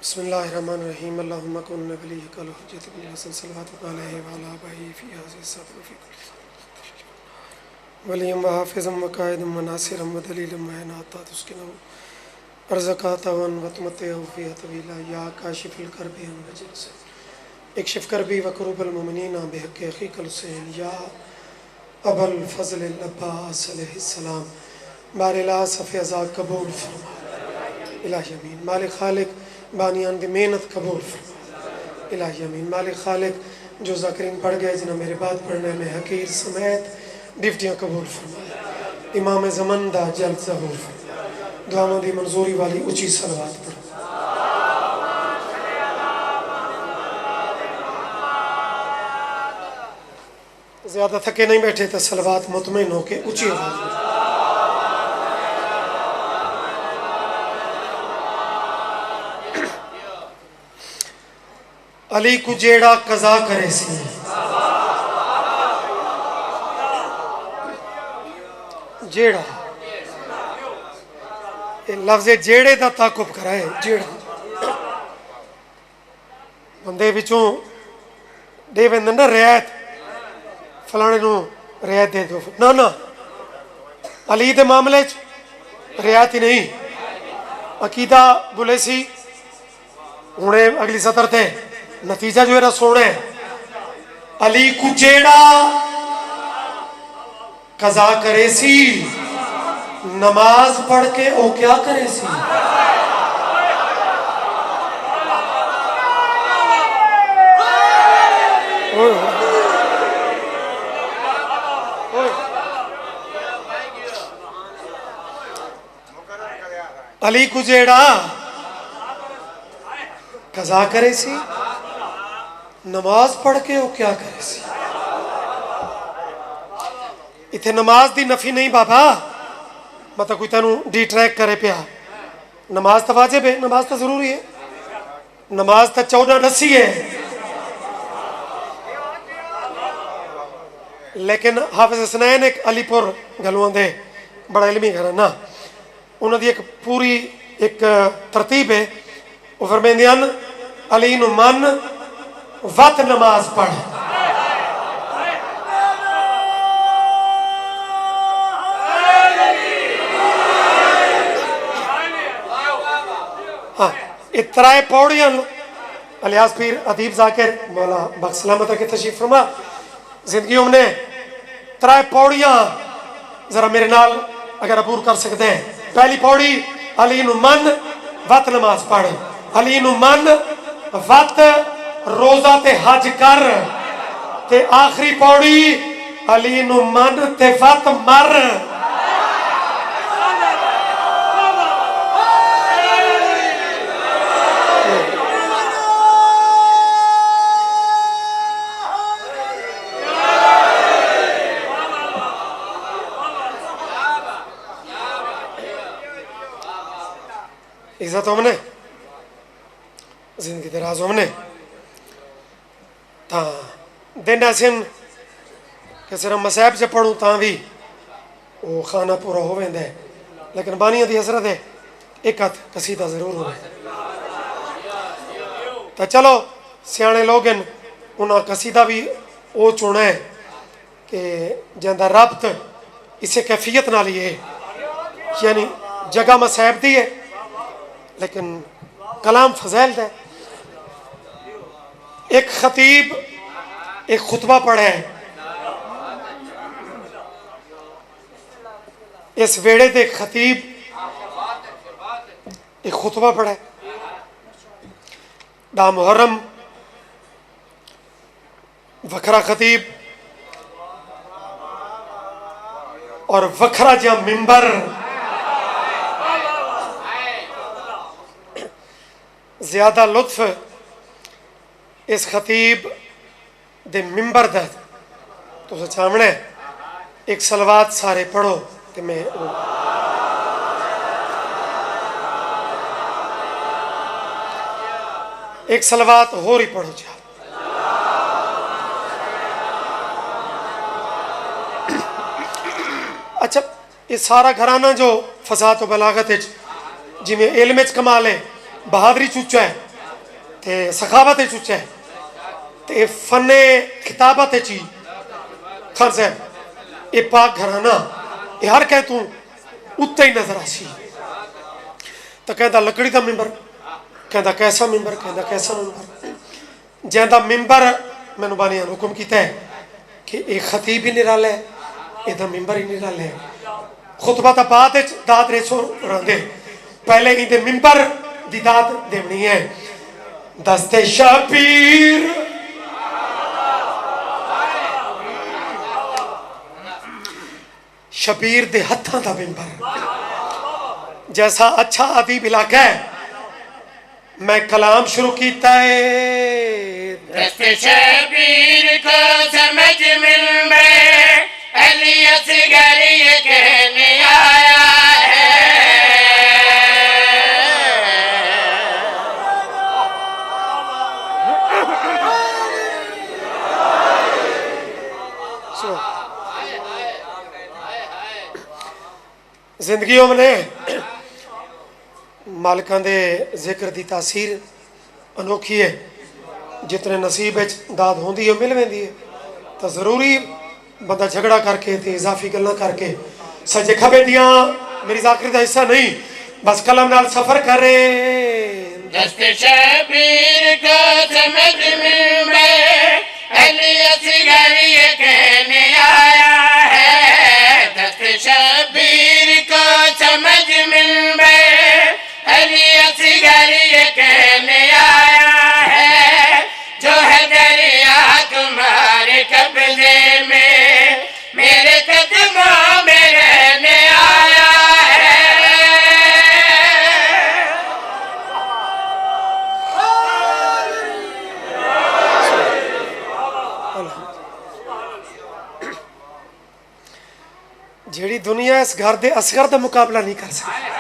بسم اللہ الرحمن الرحیم اللہم کن نبلیک الحجت بن حسن صلواتک علیہ وعلا آبائہ فی هذه الساعة وفی کل ساعة ولیم وحافظا وقائدا وناصرا ودلیلا معینا حتی تسکنہ ارزقا طوعا وتمتعہ فیہا طویلا یا کاشف الکرب وجل سے اکشف کربی وکروب المؤمنین بحق اخیک الحسین یا ابا الفضل العباس علیہ السلام بار الہ صف ازاد قبول فرما الہی امین مالک خالق بانیان دی محنت قبول فرما الہی امین مالک خالق جو ذاکرین پڑھ گئے جنہیں میرے بعد پڑھنے میں حقیر سمیت ڈیوٹیاں قبول فرما امام زمن دا جلد ظہور فرما دعاوں دی منظوری والی اچھی صلوات پڑھ زیادہ تھکے نہیں بیٹھے تو صلوات مطمئن ہو کے اچھی آواز میں علی کو جیڑا قضا کرے سی جیڑا لفظ جیڑے دا تعاقب کرائے جیڑا بندے بچوں دے ویندن نا رعایت فلانے نو رعایت دے دو نا علی دے معاملے رعایت ہی نہیں عقیدہ بولے سی انہیں اگلی سطر تے نتیجہ جو ہے نا سونے علی کو جیڑا قضا کرے سی نماز پڑھ کے او کیا کرے سی علی کو جیڑا قضا کرے سی نماز پڑھ کے وہ کیا کرے سی اتھے نماز دی نفی نہیں بابا مطلب کوئی تینوں ڈی ٹریک کرے پیا نماز تو واجب ہے نماز تو ضروری ہے نماز تو 14 نسی ہے لیکن حافظ حسنین ایک علی پور گھلوان دے بڑا علمی گھر ہے نا انہوں دی ایک پوری ایک ترتیب ہے وہ فرمیندیان علی نو من وقت نماز پڑھ ہاں اترائے پوڑیاں الیاس پیر ادیب ذاکر مولا بخش سلامت کے تشریف فرما زندگیوں نے ترائے پوڑیاں ذرا میرے نال اگر عبور کر سکتے ہیں پہلی پوڑی علی نو من وقت نماز پڑھ علی نو من وقت روزہ تے حج کر تے آخری پوڑی علی نو من تے وقت مر عزت ہم نے زندگی دراز ہم نے دن ایسے کہ صرف مسائب سے پڑھوں تاں بھی وہ خانہ پورا ہو ویندہ ہے لیکن بانیاں دی حضرت ہے ایک ہاتھ قصیدہ ضرور ہو تو چلو سیانے لوگن انہاں قصیدہ بھی او چونا ہے کہ جندہ ربط اسے کیفیت نہ لیے یعنی جگہ مسائب دی ہے لیکن کلام فضیل دے ایک خطیب ایک خطبہ پڑھے اس ویڑے دے خطیب ایک خطبہ پڑھے دا محرم وکھرا خطیب اور وکھرا جا ممبر زیادہ لطف اس خطیب دے ممبر دا تو سامنے ایک صلوات سارے پڑھو کہ میں ایک صلوات ہو رہی پڑھو جا اچھا یہ سارا گھرانہ جو فضاحت و بلاغت جی میں علم کمال ہے بہادری چوچا ہے تے سخاوت اچھا ہے تے فن خطابت اچھی خان صاحب یہ پاک گھرانہ یہ ہر کہہ تو اتنے ہی نظر آسی تو کہتا لکڑی دا ممبر کہتا کیسا ممبر کہتا کیسا ممبر جہاں ممبر میں نے بانی حکم کیتا ہے کہ ایک خطیب ہی نرال ہے یہ ممبر ہی نرال ہے خطبہ تا بعد داد ریسو راندے پہلے ہی دے ممبر دی داد دیونی ہے دست شبیر شبیر دے ہتھاں دا ممبر جیسا اچھا ادیب علاقہ ہے میں کلام شروع کیتا ہے دست شبیر کو سمجھ ممبر علی اصغر یہ کہنے آیا ہے زندگیوں میں مالکان دے ذکر دی تاثیر انوکھی ہے جتنے نصیب داد ہوندی ہے مل ویندی ہے تو ضروری بندہ جھگڑا کر کے تے اضافی گلاں کر کے سجے کھبے دیاں میری ذاکری دا حصہ نہیں بس کلم نال سفر کرے دست شبیر کو سمجھ ممبر علی اصغر یہ کہنے آیا ہے دست شبیر کو سمجھ ممبر علی اصغر یہ کہنے آیا ہے جو ہے دریا تمہارے قبضے میں میرے قدموں میں رہنے آیا ہے جیڑی دنیا اس گھر دے اصغر دا مقابلہ نہیں کر سکتی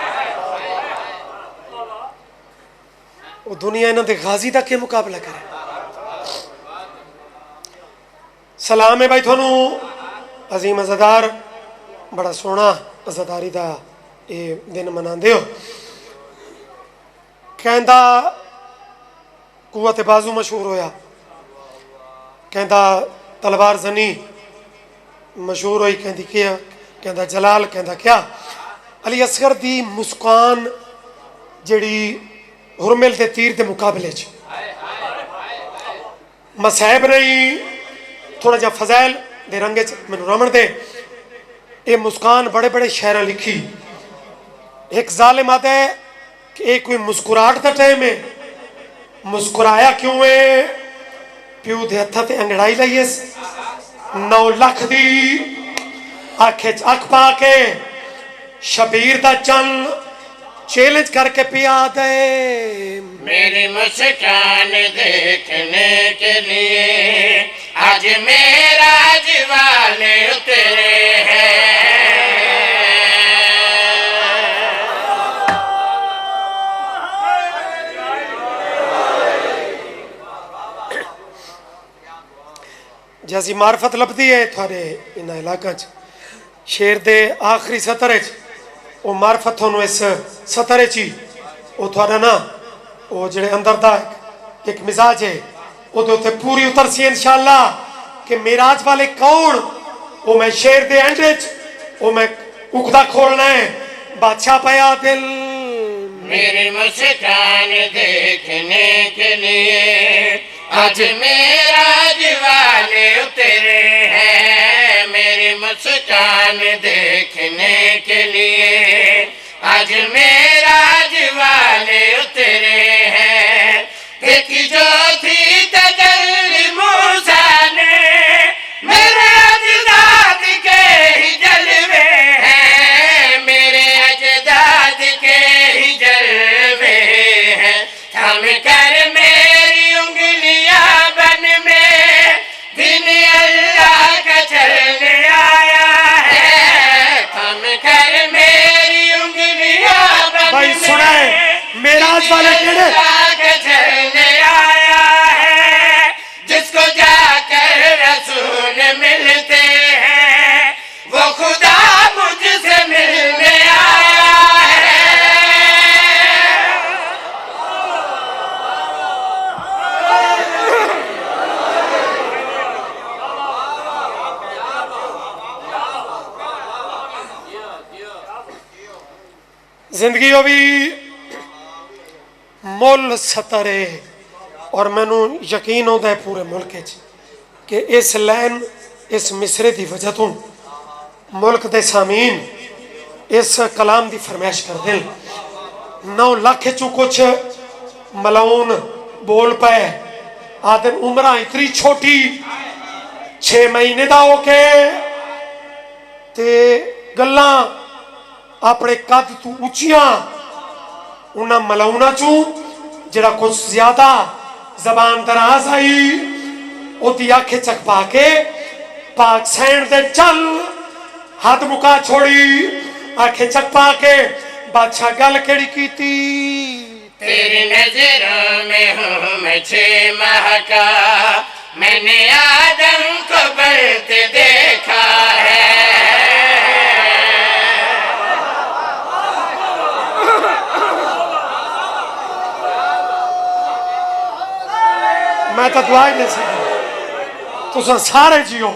وہ دنیا انہوں دے غازی دا کے مقابلہ کرے سلام ہے بھائی تھونو عظیم عزدار بڑا سونا عزداری دا یہ دن منان دے ہو کہندہ قوت بازو مشہور ہویا کہندہ تلوار زنی مشہور ہوئی کہندی کیا کہندہ جلال کہندہ کیا علی اصغر دی مسکان جڑی ہرمل دے تیر دے مقابلے چ مسائب نہیں تھوڑا جا فضائل دے رنگے میں رمن دے اے مسکان بڑے بڑے شہرہ لکھی ایک ظالم آتا ہے کہ ایک کوئی مسکراہٹ دا ٹائم ہے مسکرایا کیوں ہے پیو دے ہتھا تے انگڑائی لائیے 9 لاکھ دی آنکھ پا کے شبیر دا چن چیلنج کر کے پیا دے میری مسکان دیکھنے کے لیے آج معراج والے اترے ہیں جیسی معرفت لبدی ہے تھوڑے انہ علاقہ شیر دے آخری سطرے وہ معرفت ہونو اس سطرے چی وہ تھوڑا نا وہ جڑے اندر دا ایک مزاج ہے وہ تو تے پوری اتر سی انشاءاللہ کہ میراج والے کون وہ میں شیر دے انڈیج وہ میں اکھدا کھولنا ہے بادشاہ پیا دل میری مسکان دیکھنے کے لیے آج معراج والے اترے ہیں میری مسکان دیکھنے کے لیے آج معراج والے اترے ہیں ایک جو تھی تجلی موسیٰ نے میرے اجداد کے ہی جلوے ہیں میرے اجداد کے ہی جلوے ہیں تھم کر میری انگلیاں بن میں دن اللہ کا چلنے آیا ہے تھم کر میری انگلیاں بن بھائی سنائے میراج والے کڑے اللہ کا چلنے آیا ہے جس کو جا کر رسول ملتے ہیں وہ خدا مجھ سے ملنے آیا ہے زندگی وہ بھی مل سطر ہے اور مینو یقین ہوتا ہے پورے ملک کہ اس لائن اس مصرے دی وجہ تو ملک دے سامعین اس کلام دی فرمائش کر دیں 9 لاکھ چو کچھ ملاؤن بول پائے آدم عمرہ اتنی چھوٹی 6 مہینے دا ہو کے تے گلاں اپنے قد تو اچیاں انہاں ملاؤنا چو جڑا کچھ زیادہ زبان دراز آئی او دی آنکھیں چک پا کے پاک سینڈ دے چل ہاتھ مکا چھوڑی آنکھیں چک پا کے بادشاہ گل کیڑی کیتی تیری نظروں میں ہوں میں 6 ماہ کا میں نے آدم کو بڑھتے دیکھا ہے میں تو دعائی نہیں سکتا تو سارے جیو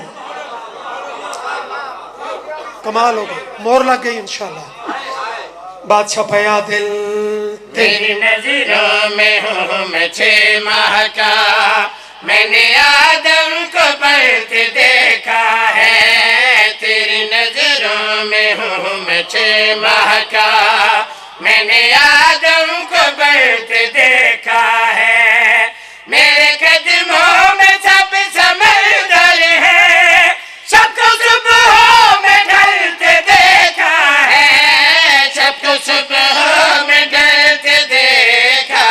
کمال ہوگا مور لگ گئی انشاءاللہ بادشاہ پیا دل تیری نظروں میں ہوں میں 6 ماہ کا میں نے آدم کو بڑھتے دیکھا ہے تیری نظروں میں ہوں میں 6 ماہ کا میں نے آدم کو بڑھتے دیکھا ہے میرے قدموں میں سب سمندر ہے سب کو صبح میں ڈھلتے دیکھا ہے سب کو صبح میں ڈھلتے دیکھا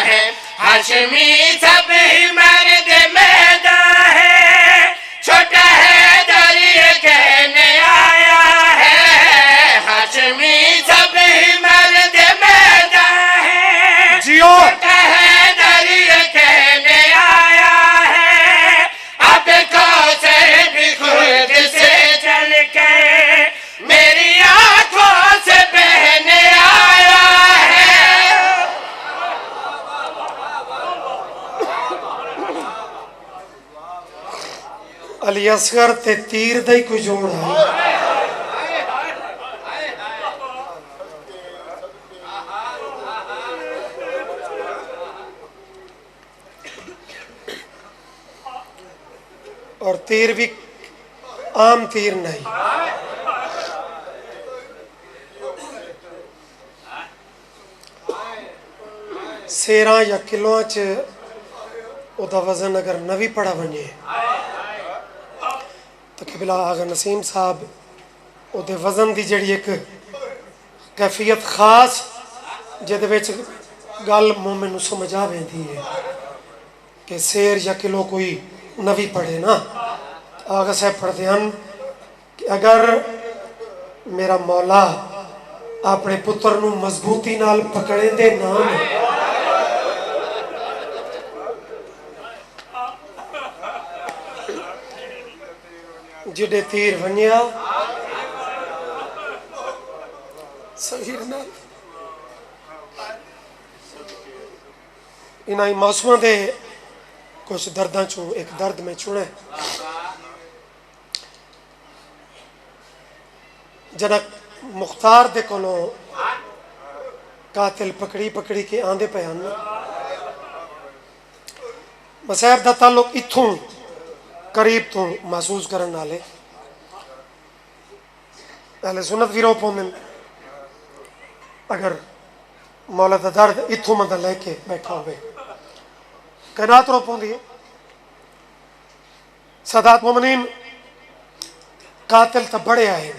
ہے ہاشمی سب ہی مرد میدان ہے چھوٹا ہے دریا کہنے آیا ہے ہاشمی سب ہی مرد میدان ہے جیو چھوٹا ہے دریا کہنے آیا ہے اب کوثر بھی خود سے چل کے میری آنکھوں سے بہنے آیا ہے علی اصغر تے تیر دا ہی کوئی جوڑ ہے اور تیر بھی عام تیر نہیں سیراں یا کلوਆਂ ਚ ਉਹਦਾ ਵਜ਼ਨ ਅਗਰ ਨਵੀਂ ਪੜਾ ਬਣੇ ਤਾਂ ਕਿਬਲਾ ਆਗਾ ਨਸੀਮ ਸਾਹਿਬ ਉਹਦੇ ਵਜ਼ਨ ਦੀ ਜਿਹੜੀ ਇੱਕ ਕੈਫੀਅਤ ਖਾਸ ਜਿਹਦੇ ਵਿੱਚ ਗੱਲ ਮੂਮਨ ਨੂੰ ਸਮਝ ਆ ਵੈਂਦੀ ਹੈ ਕਿ ਸੇਰ ਜਾਂ ਕਿਲੋ ਕੋਈ ਨਵੀਂ ਪੜੇ ਨਾ ਆਗਾ ਸਾਹਿਬ ਪੜਦੇ ਹਨ ਕਿ ਅਗਰ ਮੇਰਾ ਮੌਲਾ ਆਪਣੇ ਪੁੱਤਰ ਨੂੰ ਮਜ਼ਬੂਤੀ ਨਾਲ ਪਕੜੇਂਦੇ ਨਾ جڑے تیر ونیا صغیر نال انہاں موسماں دے کچھ درداں چوں ایک درد میں چنے جنک مختار دے کولوں قاتل پکڑی کے آندے پے ہن مصائب دا تعلق اتھوں قریب تو محسوس کرن والے اہل سنت بھی رو پوندن اگر مولا دا درد اتھوں مند لے کے بیٹھا ہوئے کائنات رو پوندی ہے سادات مومنین قاتل تا بڑے آئے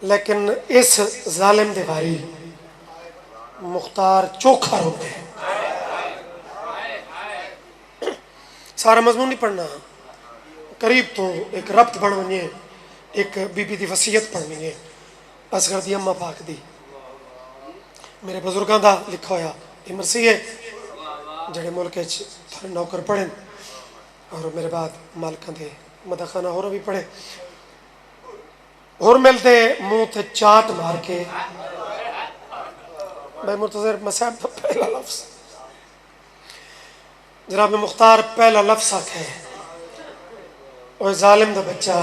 لیکن اس ظالم دے باری مختار چوکھا ہوتے ہیں سارا مضمون نہیں پڑھنا قریب تو ایک ربط بن ونجے ایک بی بی دی وصیت پڑھنی ہے اصغر دی اماں پاک دی میرے بزرگاں دا لکھا ہویا یہ مرسی ہے جڑے ملک تھوڑے نوکر پڑھیں اور میرے بعد مالکاں دے مدخانہ ہو رہا بھی پڑھے اور ملتے منہ تے چاٹ مار کے میں مرتضر مسائب دا پہلا لفظ جناب مختار پہلا لفظ آکھے اور ظالم دا بچہ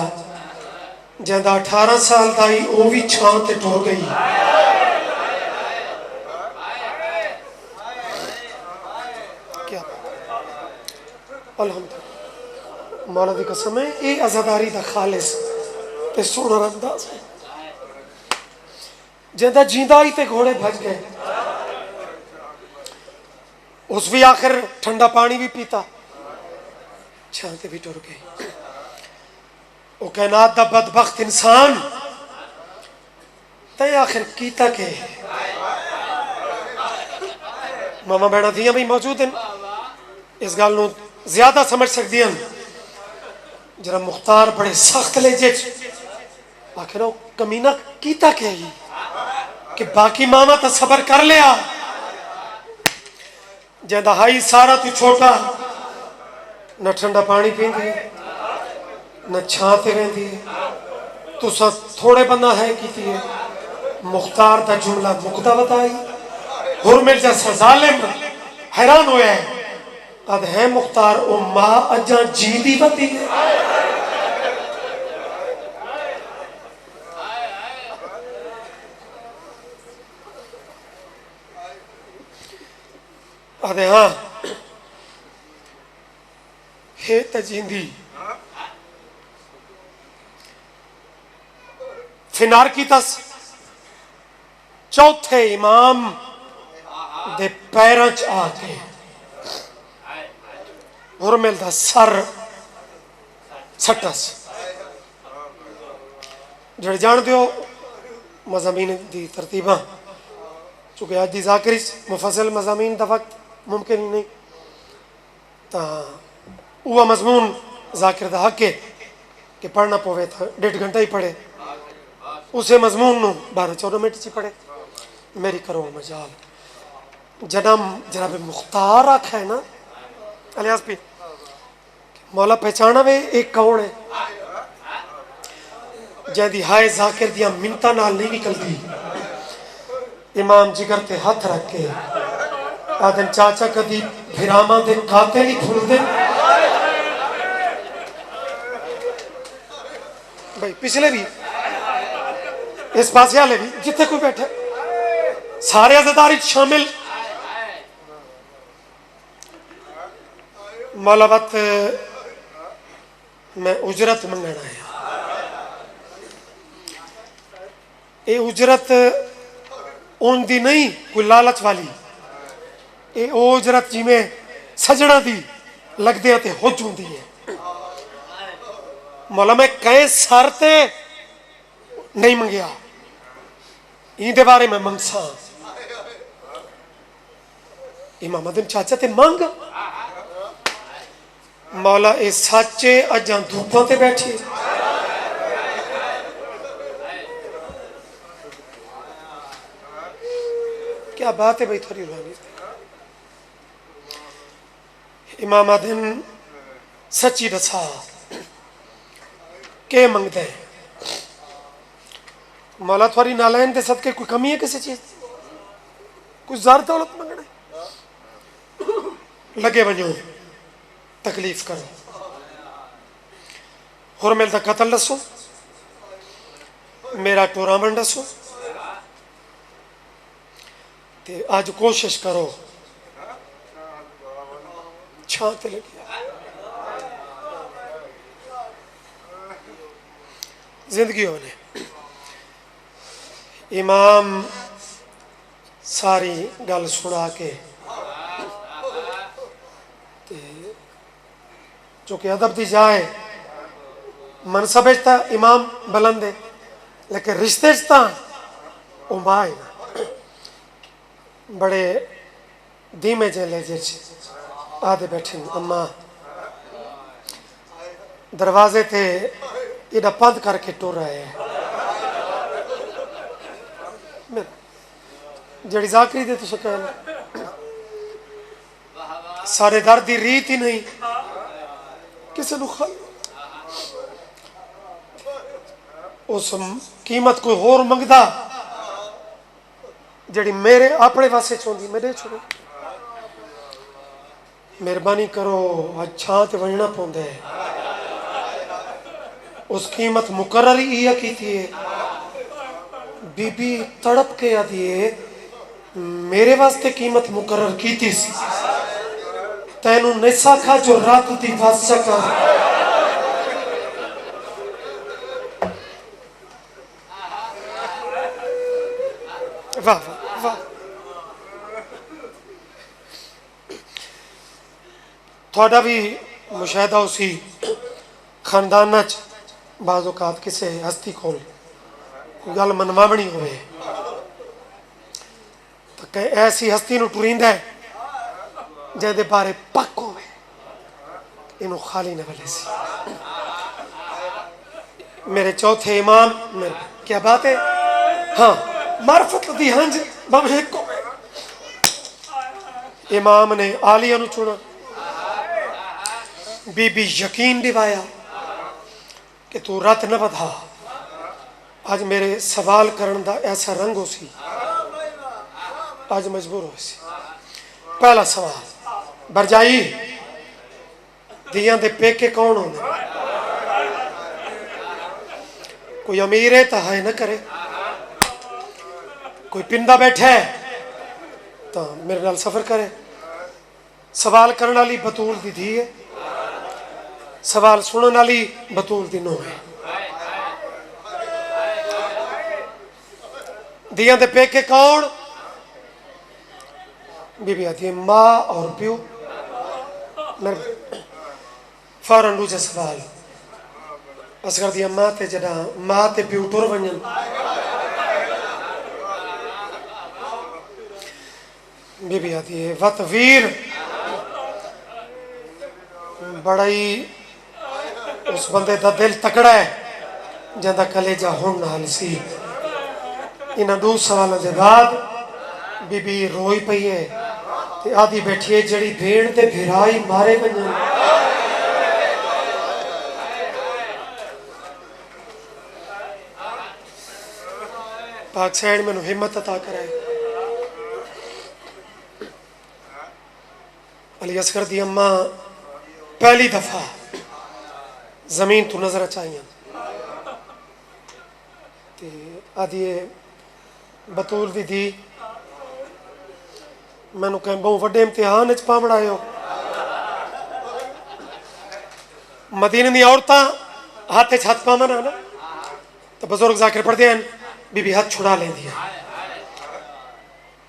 جہاں 18 سال دا ہی وہ بھی چھاں تے ٹر گئی. کیا الحمدللہ مولا دی قسم ہے یہ عزاداری دا خالص تے سونا انداز ہے. جہاں جیندہ ہی تے گھوڑے بھج گئے اس بھی آخر ٹھنڈا پانی بھی پیتا چھاں تے بھی ٹر گئی. وہ کائنات دا بدبخت انسان تے آخر کیتا کہ ماما بہنا دیاں بھی موجود ہیں اس گل نو زیادہ سمجھ سکتی ہیں. جرا مختار بڑے سخت لہجے آخر وہ کمینہ کیتا کہ ہی کہ باقی ماما تا صبر کر لیا. جہاں ہائی سارا تو چھوٹا نہ ٹھنڈا پانی پیندی نہ چھاں تے رہندی تو تھوڑے بندہ ہے کیتی ہے. مختار دا جملہ مقدہ بتائی حرمل جیسا ظالم حیران ہویا ہے اد ہے مختار او ماں اجاں جیندی بتی ہے. ادھے ہاں ہے تجیندی فنار کی تس چوتھے امام دے پیرنچ آتے حرمل دا سر سٹس جڑے جان دیو مضامین دی ترتیباں چونکہ آج دی ذاکری مفصل مضامین دا وقت ممکن ہی نہیں تا وہ مضمون ذاکر دا حق ہے کہ پڑھنا پوے تھا 1.5 گھنٹہ ہی پڑھے اسے مضمون نو 12-14 منٹ چی پڑھے. میری کرو مجال جناب مختار آکھا ہے نا الیاس پی مولا پہچانا وے ایک کون ہے جہاں ہائے ذاکر دیا منتا نال نہیں نکلتی. امام جگر تے ہاتھ رکھ کے آدن چاچا کدی بھراما دے کاتے نہیں پھول دے بھائی پچھلے بھی اس پاس والے بھی جتنے کوئی بیٹھے سارے عزاداری شامل. مولا وقت میں اجرت منگنا ہے. اے اجرت اون دی نہیں کوئی لالچ والی اے او اجرت جی میں سجڑا دی لگ دیا تے ہو جون دی ہے. مولا میں کہیں سار تے نہیں منگیا این دے بارے میں منگسا امام ادم چاچا تے مانگ مولا اے سچے اجاں دھوپاں تے بیٹھے کیا بات ہے بھائی تھوڑی روانی. امام ادم سچی دسا کہ منگ دے مولا تھوڑی نالین دے صدقے کوئی کمی ہے کسی چیز کوئی زار دولت منگنا لگے بنو تکلیف کرو. حرمل دا قتل دسو میرا ٹورامنٹ دسو تے آج کوشش کرو چھانتے لگی زندگی ہونے. امام ساری گل سنا کے چونکہ ادب دی جائے منصب تا امام بلند ہے لیکن رشتے تا امائے بڑے دھیمے جے لہجے آدھے بیٹھے اما دروازے تے ایڈا بند کر کے ٹور رہے ہیں جڑی ذاکری دے تو سکیں سارے درد دی ریت ہی نہیں کسے نو خال اس قیمت کوئی اور منگدا جڑی میرے اپنے واسے چوندی میرے چھوڑو مہربانی کرو اچھا تے وجنا پوندے اس قیمت مقرر ہی کی تھی بی بی تڑپ کے آدھی ہے میرے واسطے قیمت مقرر کی تھی سی تینوں نہیں سکھا جو رات دی بات سکا واہ واہ واہ تھوڑا بھی مشاہدہ اسی خاندان بعض اوقات کسے ہستی کھول گل منواونی ہوئے تو کہ ایسی ہستی نو ٹریندا ہے جے دے بارے پک ہوئے انہوں خالی نہ بلے سی میرے چوتھے امام میرے کیا بات ہے ہاں معرفت دی ہنج بمہیں کو امام نے عالیہ نو چنا بی بی یقین دوایا کہ تو رات نہ بدھا آج میرے سوال کرن دا ایسا رنگ ہو سی آج مجبور ہو سی پہلا سوال برجائی دیاں دے پیکے کون ہونے کوئی امیر ہے تو ہائے نہ کرے کوئی پندہ بیٹھے تو میرے نال سفر کرے سوال کرنے والی بطول دی دھی ہے سوال سننے والی بطول دی نو ہے دیاں دے پیکے کون بی بی آتی ہے ماں اور پیو فوراً دوجا سوال اصغر دیا ماں تے جڑا ماں تے پیو ٹر ونجن بی بی آتی ہے وط ویر بڑا ہی اس بندے دا دل تکڑا ہے جہاں کلیجہ ہون نال سی انہاں دو سوالوں دے بعد بی بی روئی پئی ہے تے آدھی بیٹھی ہے جڑی بھیڑ تے بھرائی مارے ونجن پاک سین میں نو ہمت عطا کرائے علی اصغر دی اماں پہلی دفعہ زمین تو نظر چاہیے تے آدھی بطول دی دی میں نو کہیں بہوں وڈے امتحان اچ پامڑ آئے ہو مدینہ دی عورتاں ہاتھ چھت پامن آنا تو بزرگ ذاکر پڑھ دیں بی بی ہاتھ چھڑا لے دیا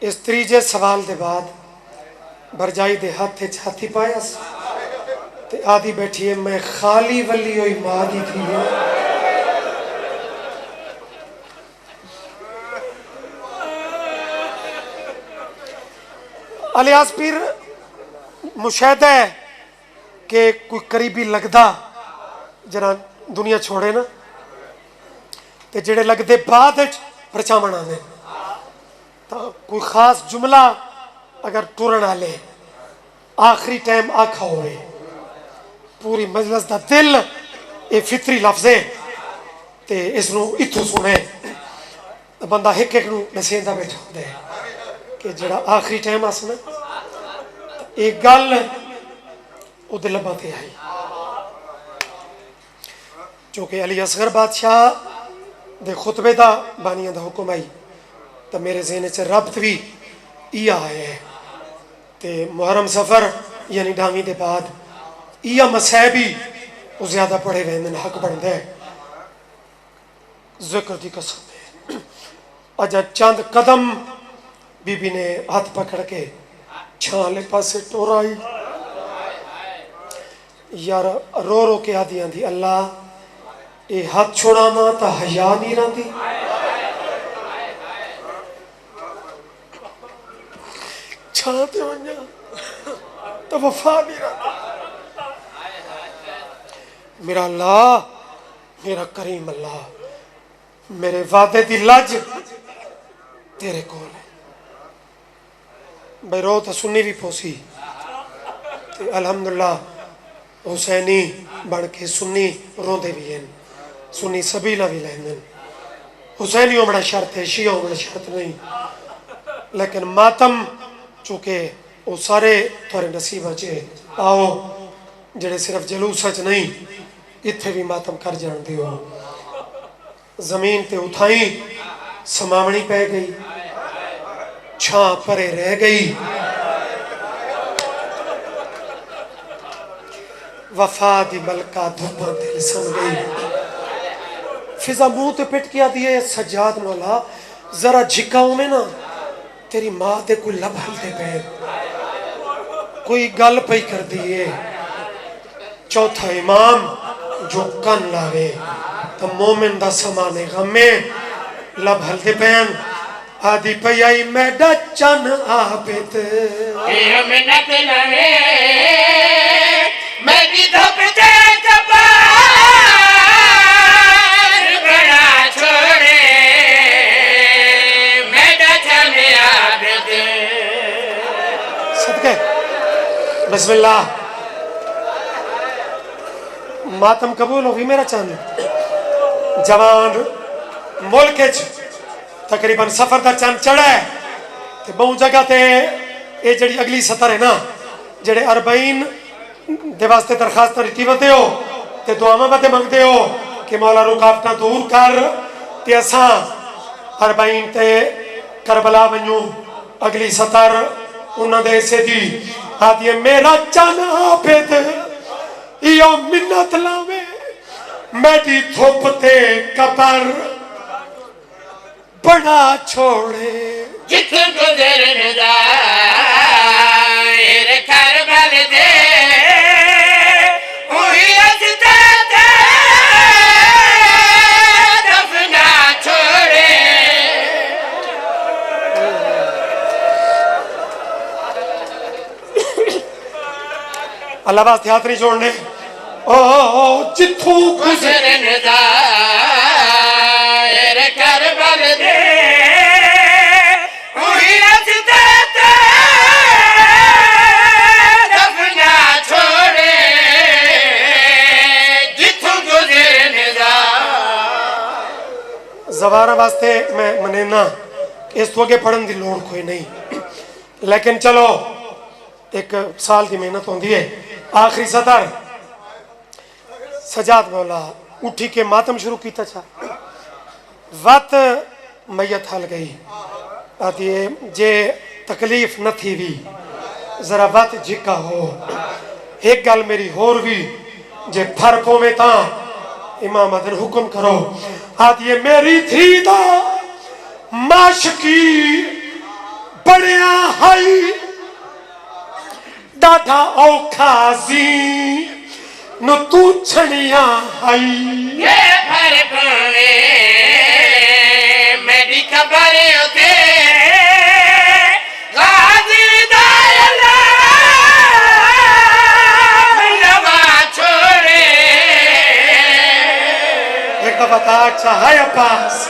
اس تریجے سوال دے بعد برجائی دے ہاتھ چھاتی پایا تے آدھی بیٹھی ہے میں خالی ولی ہوئی ماں دی تھی الیاس پیر مشاہدہ ہے کہ کوئی قریبی لگدا جنا دنیا چھوڑے نا تے جڑے لگدے بعد پرچامن آنے تو کوئی خاص جملہ اگر ٹورن آلے آخری ٹائم آکھا ہوئے پوری مجلس دا دل اے فطری لفظ ہے تے اس نو اتھو سنے بندہ ایک ایک نو نسیندہ بیٹھا ہوتا ہے کہ جڑا آخری ٹائم آسنا ایک گل او دل باتے آئی چونکہ علی اصغر بادشاہ دے خطبے دا بانیاں دا حکم آئی تو میرے ذہن چ ربط بھی یہ آئے ہے تے محرم سفر یعنی ڈھامی دے بعد یہ مسئلہ بھی وہ زیادہ پڑھے ہوئے میں حق بن دے ذکر دی قسم ہے اجا چند قدم بی بی نے ہاتھ پکڑ کے چھان لے پاسے ٹورائی یار رو رو کے آدھی آندھی اللہ اے ہاتھ چھوڑا ماں تا حیا نہیں رہتی چھاتے ونجا تا وفا نہیں رہتی میرا اللہ میرا کریم اللہ میرے وعدے دی لج تیرے کول ہے بھائی رو تو سنی بھی پوسی الحمدللہ حسینی بڑھ کے سنی رو دے بھی ہیں سنی سبیلہ بھی لہنن حسینی ہو بڑا شرط ہے شیعہ ہو بڑا شرط نہیں لیکن ماتم چونکہ وہ سارے تھوڑے نصیب چے آؤ جڑے صرف جلوس نہیں اتھے بھی ماتم کر جان دیو زمین تے اٹھائیں سماونی پہ گئی چھاں پرے رہ گئی وفا دی ملکہ دھوپاں دل سن گئی فضا منہ تے پٹ کیا دیئے سجاد مولا ذرا جھکاؤں میں نا تیری ماں دے کوئی لب ہل دے پہ کوئی گل پئی کر دیئے چوتھا امام جو کن لاوے تو مومن دا سمانے غم میں لب ہل دے پین آدھی پئی آئی میڈا چن آبت منت لوے میری دھوپ دے کپار بڑا چھوڑے میرا جانے عابد صدقے بسم اللہ ماتم قبول ہوگی میرا چاند جوان ملک تقریباً سفر دا چاند چڑھا ہے تے بہت جگہ تے یہ جڑی اگلی سطر ہے نا جڑے 40 دے واسطے درخواست ریتی وتے ہو تے دعاواں وتے منگتے ہو کہ مولا رکاوٹاں دور کر تے اساں 40 تے کربلا ونجو اگلی سطر انہاں دے سے دی آدھی میرا چن آبد یو منت لاوے میری دھوپ تے قبر بڑا چھوڑے جت گزرن دائر کربل دے وہی اجدہ دے دفنا چھوڑے اللہ واسطے ہاتھ نہیں چھوڑنے او جتھوں گزرن دائر کربل دے وہی اجدہ دے دفنا چھوڑے جتھوں گزرن دائر زوارہ واسطے میں منینا اس تو آگے پڑھن دی لوڑ کوئی نہیں لیکن چلو ایک سال کی محنت ہوندی ہے آخری سطر سجاد مولا اٹھی کے ماتم شروع کیتا چھا وقت میت حل گئی آتی ہے جے تکلیف نہ تھی بھی ذرا وقت جکا ہو ایک گل میری ہور بھی جے پھرکوں میں تاں امام ادن حکم کرو آتی ہے میری تھی دا معاشقی بڑیاں ہائی ڈاڈا اوکھا زی نو تو چھڑیاں ہائی یہ پھر پوے میری خبر ہوتے غازی دائلہ لوا چھوڑے ایک دفعہ تاک چاہے عباس